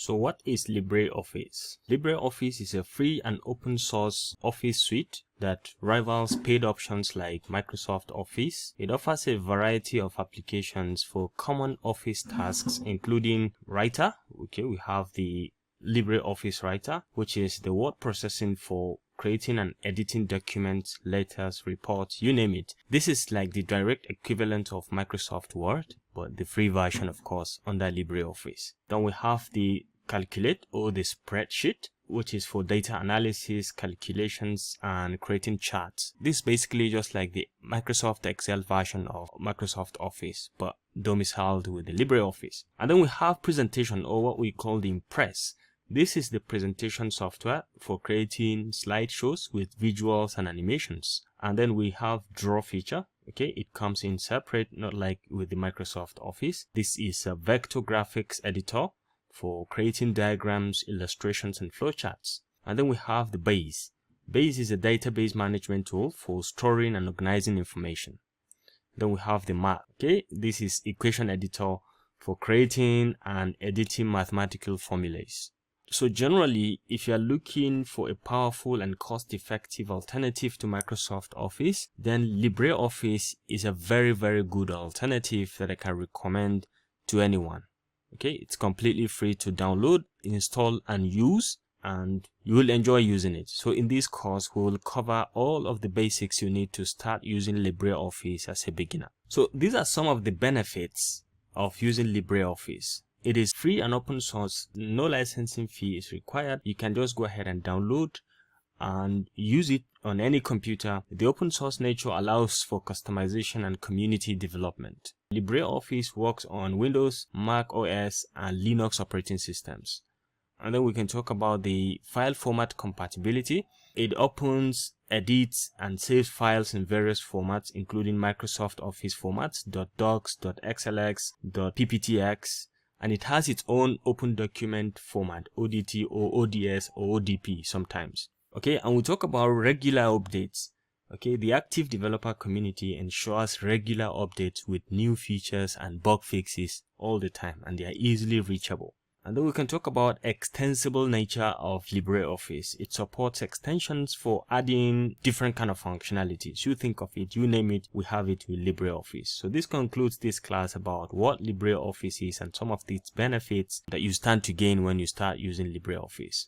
So what is LibreOffice? LibreOffice is a free and open source office suite that rivals paid options like Microsoft Office. It offers a variety of applications for common office tasks, including Writer. Okay, we have the LibreOffice Writer, which is the word processing for creating and editing documents, letters, reports, you name it. This is like the direct equivalent of Microsoft Word, but the free version, of course, under LibreOffice. Then we have the Calculate or the spreadsheet, which is for data analysis, calculations, and creating charts. This is basically just like the Microsoft Excel version of Microsoft Office, but domiciled with the LibreOffice. And then we have Presentation, or what we call the Impress. This is the presentation software for creating slideshows with visuals and animations. And then we have Draw feature. Okay, it comes in separate, not like with the Microsoft Office. This is a vector graphics editor for creating diagrams, illustrations, and flowcharts. And then we have the Base. Base is a database management tool for storing and organizing information. Then we have the Math. Okay, this is equation editor for creating and editing mathematical formulas. So generally, if you are looking for a powerful and cost-effective alternative to Microsoft Office, then LibreOffice is a very, very good alternative that I can recommend to anyone. Okay, it's completely free to download, install, and use, and you will enjoy using it. So in this course, we will cover all of the basics you need to start using LibreOffice as a beginner. So these are some of the benefits of using LibreOffice. It is free and open source, no licensing fee is required. You can just go ahead and download and use it on any computer. The open source nature allows for customization and community development. LibreOffice works on Windows, Mac OS, and Linux operating systems. And then we can talk about the file format compatibility. It opens, edits, and saves files in various formats, including Microsoft Office formats, .docs, .xlx, .pptx, and it has its own open document format, ODT or ODS or ODP sometimes. Okay, and we talk about regular updates. Okay, the active developer community ensures regular updates with new features and bug fixes all the time, and they are easily reachable. And then we can talk about extensible nature of LibreOffice. It supports extensions for adding different kind of functionalities. You think of it, you name it, we have it with LibreOffice. So this concludes this class about what LibreOffice is and some of its benefits that you stand to gain when you start using LibreOffice.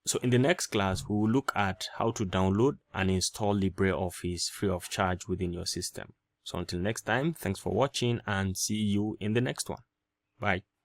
So in the next class, we will look at how to download and install LibreOffice free of charge within your system. So until next time, thanks for watching and see you in the next one. Bye.